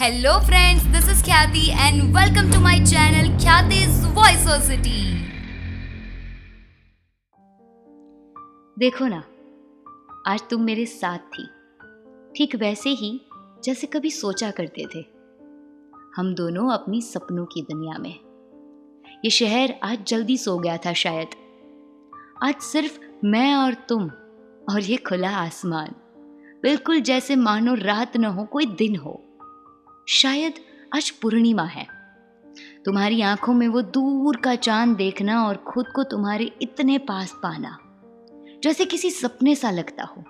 Hello friends, this is Khyati and welcome to my channel Khyati's Voiceosity. देखो ना, आज तुम मेरे साथ थी, ठीक वैसे ही जैसे कभी सोचा करते थे। हम दोनों अपनी सपनों की दुनिया में। ये शहर आज जल्दी सो गया था शायद। आज सिर्फ मैं और तुम और ये खुला आसमान, बिल्कुल जैसे मानो रात न हो कोई दिन हो। शायद आज पूर्णिमा है। तुम्हारी आंखों में वो दूर का चांद देखना और खुद को तुम्हारे इतने पास पाना, जैसे किसी सपने सा लगता हो।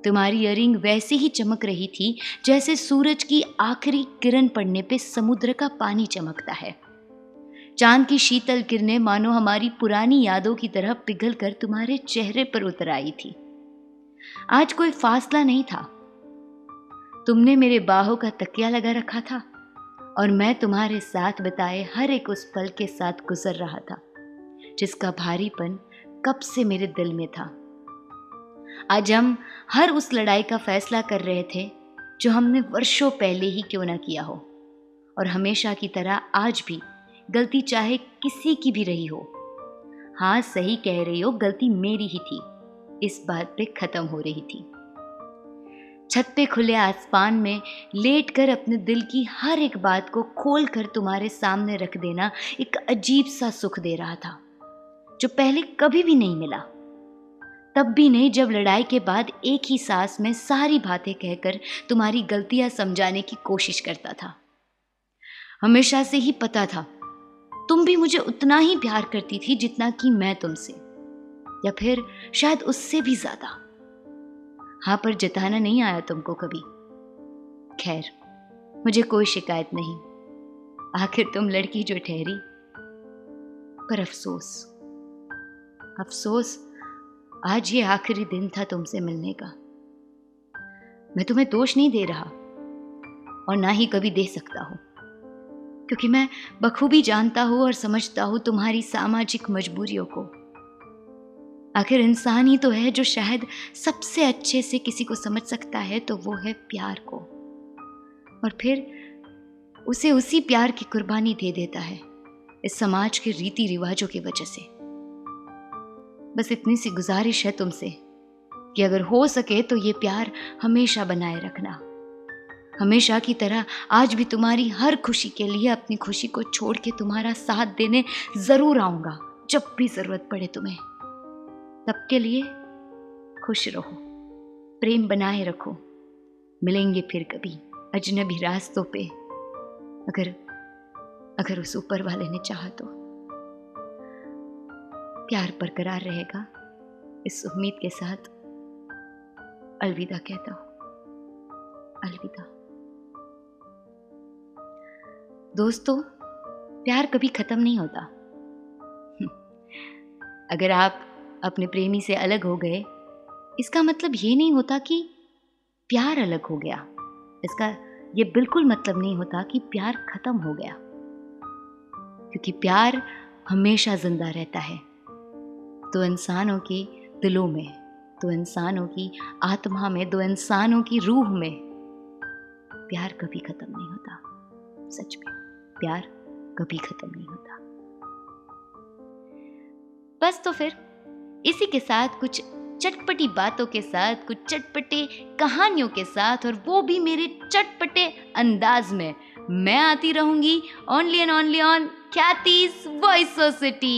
तुम्हारी इयररिंग वैसे ही चमक रही थी जैसे सूरज की आखिरी किरण पड़ने पे समुद्र का पानी चमकता है। चांद की शीतल किरणें मानो हमारी पुरानी यादों की तरह पिघल कर तुम्हारे चेहरे पर उतर आई थी। आज कोई फासला नहीं था। तुमने मेरे बाहों का तकिया लगा रखा था और मैं तुम्हारे साथ बिताए हर एक उस पल के साथ गुजर रहा था, जिसका भारीपन कब से मेरे दिल में था। आज हम हर उस लड़ाई का फैसला कर रहे थे जो हमने वर्षों पहले ही क्यों ना किया हो, और हमेशा की तरह आज भी गलती चाहे किसी की भी रही हो। हाँ, सही कह रही हो, गलती मेरी ही थी। इस बात पे खत्म हो रही थी। छत पे खुले आसमान में लेटकर अपने दिल की हर एक बात को खोल कर तुम्हारे सामने रख देना एक अजीब सा सुख दे रहा था, जो पहले कभी भी नहीं मिला। तब भी नहीं जब लड़ाई के बाद एक ही सांस में सारी बातें कहकर तुम्हारी गलतियां समझाने की कोशिश करता था। हमेशा से ही पता था तुम भी मुझे उतना ही प्यार करती थी जितना कि मैं तुमसे, या फिर शायद उससे भी ज्यादा। हाँ, पर जताना नहीं आया तुमको कभी। खैर, मुझे कोई शिकायत नहीं। आखिर तुम लड़की जो ठहरी। पर अफसोस, अफसोस, आज ये आखिरी दिन था तुमसे मिलने का। मैं तुम्हें दोष नहीं दे रहा और ना ही कभी दे सकता हूं, क्योंकि मैं बखूबी जानता हूं और समझता हूं तुम्हारी सामाजिक मजबूरियों को। आखिर इंसान ही तो है जो शायद सबसे अच्छे से किसी को समझ सकता है, तो वो है प्यार को, और फिर उसे उसी प्यार की कुर्बानी दे देता है इस समाज के रीति रिवाजों की वजह से। बस इतनी सी गुजारिश है तुमसे कि अगर हो सके तो ये प्यार हमेशा बनाए रखना। हमेशा की तरह आज भी तुम्हारी हर खुशी के लिए अपनी खुशी को छोड़ के तुम्हारा साथ देने जरूर आऊंगा, जब भी जरूरत पड़े तुम्हें। तब के लिए खुश रहो, प्रेम बनाए रखो। मिलेंगे फिर कभी अजनबी रास्तों पे, अगर उस ऊपर वाले ने चाहा तो। प्यार बरकरार रहेगा, इस उम्मीद के साथ अलविदा कहता हूं। अलविदा दोस्तों। प्यार कभी खत्म नहीं होता। अगर आप अपने प्रेमी से अलग हो गए, इसका मतलब ये नहीं होता कि प्यार अलग हो गया। इसका ये बिल्कुल मतलब नहीं होता कि प्यार खत्म हो गया, क्योंकि प्यार हमेशा जिंदा रहता है। दो इंसानों के दिलों में, दो इंसानों की आत्मा में, दो इंसानों की रूह में प्यार कभी खत्म नहीं होता। सच में प्यार कभी खत्म नहीं होता। बस तो फिर इसी के साथ, कुछ चटपटी बातों के साथ, कुछ चटपटे कहानियों के साथ, और वो भी मेरे चटपटे अंदाज में, मैं आती रहूंगी ओनली एंड ओनली ऑन ख्याति's वॉइसोसिटी।